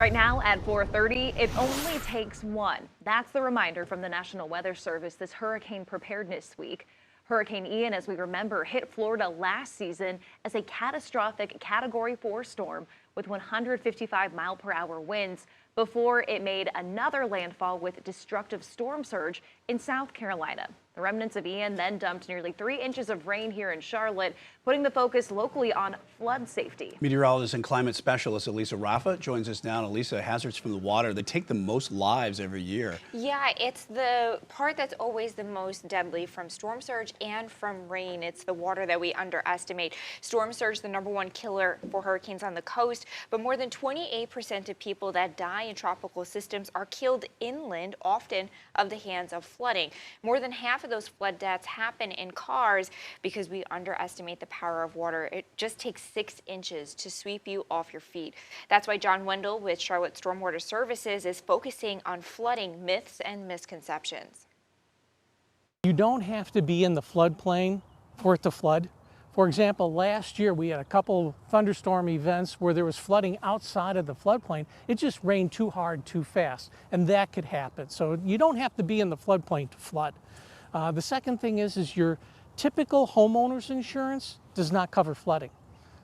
Right now at 4:30, it only takes one. That's the reminder from the National Weather Service this Hurricane Preparedness Week. Hurricane Ian, as we remember, hit Florida last season as a catastrophic Category 4 storm with 155-mile-per-hour winds before it made another landfall with destructive storm surge in South Carolina. The remnants of Ian then dumped nearly 3 inches of rain here in Charlotte, putting the focus locally on flood safety. Meteorologist and climate specialist Elisa Rafa joins us now. And Elisa, hazards from the water, they take the most lives every year. Yeah, it's the part that's always the most deadly from storm surge and from rain. It's the water that we underestimate. Storm surge, the #1 killer for hurricanes on the coast, but more than 28% of people that die in tropical systems are killed inland, often of the hands of flooding. More than half of those flood deaths happen in cars because we underestimate the power of water. It just takes 6 inches to sweep you off your feet. That's why John Wendell with Charlotte Stormwater Services is focusing on flooding myths and misconceptions. You don't have to be in the floodplain for it to flood. For example, last year we had a couple thunderstorm events where there was flooding outside of the floodplain. It just rained too hard, too fast, and that could happen. So you don't have to be in the floodplain to flood. The second thing is your typical homeowner's insurance does not cover flooding.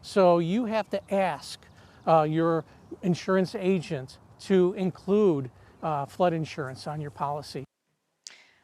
So you have to ask your insurance agent to include flood insurance on your policy.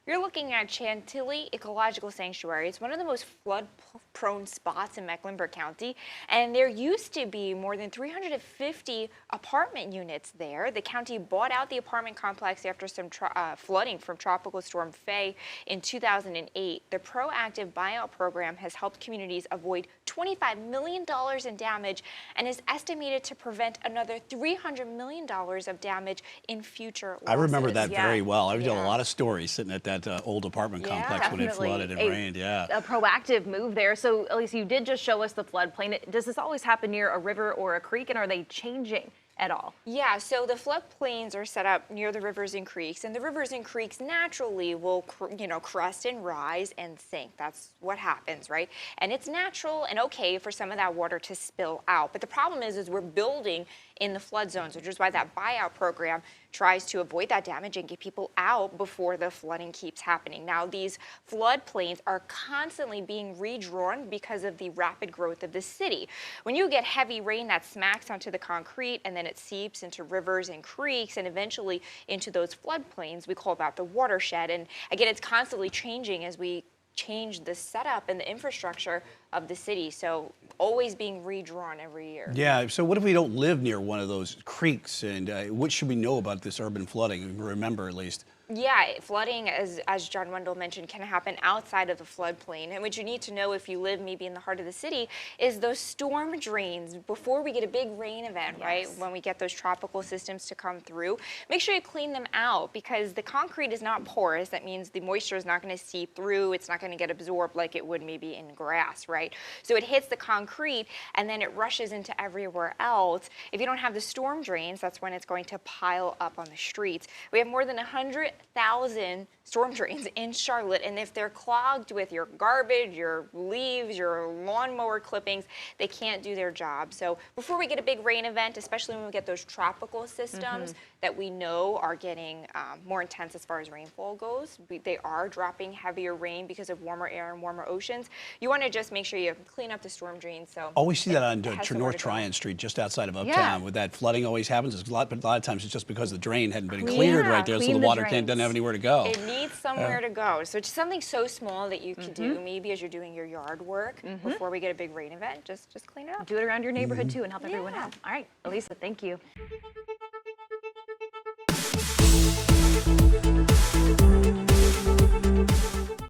You're looking at Chantilly Ecological Sanctuary. It's one of the most flood-prone spots in Mecklenburg County, and there used to be more than 350 apartment units there. The county bought out the apartment complex after some flooding from Tropical Storm Faye in 2008. The proactive buyout program has helped communities avoid $25 million in damage and is estimated to prevent another $300 million of damage in future losses. I remember that very well. I've done a lot of stories sitting at that old apartment complex when it flooded and rained. A proactive move there. So, Elise, you did just show us the floodplain. Does this always happen near a river or a creek, and are they changing at all? Yeah, so the floodplains are set up near the rivers and creeks, and the rivers and creeks naturally will, crest and rise and sink. That's what happens, right? And it's natural and okay for some of that water to spill out. But the problem is we're building in the flood zones, which is why that buyout program tries to avoid that damage and get people out before the flooding keeps happening. Now, these floodplains are constantly being redrawn because of the rapid growth of the city. When you get heavy rain that smacks onto the concrete and then it seeps into rivers and creeks and eventually into those floodplains, we call that the watershed. And again, it's constantly changing as we change the setup and the infrastructure of the city, so always being redrawn every year. Yeah, so what if we don't live near one of those creeks, and what should we know about this urban flooding, remember at least? Yeah, flooding, as John Wendell mentioned, can happen outside of the floodplain. And what you need to know if you live maybe in the heart of the city is those storm drains before we get a big rain event, right? When we get those tropical systems to come through, make sure you clean them out because the concrete is not porous. That means the moisture is not going to seep through. It's not going to get absorbed like it would maybe in grass, right? So it hits the concrete and then it rushes into everywhere else. If you don't have the storm drains, that's when it's going to pile up on the streets. We have more than 100,000 storm drains in Charlotte, and if they're clogged with your garbage, your leaves, your lawnmower clippings, they can't do their job. So before we get a big rain event, especially when we get those tropical systems that we know are getting more intense as far as rainfall goes, they are dropping heavier rain because of warmer air and warmer oceans. You want to just make sure you clean up the storm drains. So always see that on North Tryon Street, just outside of Uptown, with that flooding always happens. But a lot of times it's just because the drain hadn't been cleared right there, so the water doesn't have anywhere to go. It needs somewhere to go. So it's something so small that you can do, maybe as you're doing your yard work before we get a big rain event, just clean it up. Do it around your neighborhood too and help everyone out. All right, Elisa, thank you.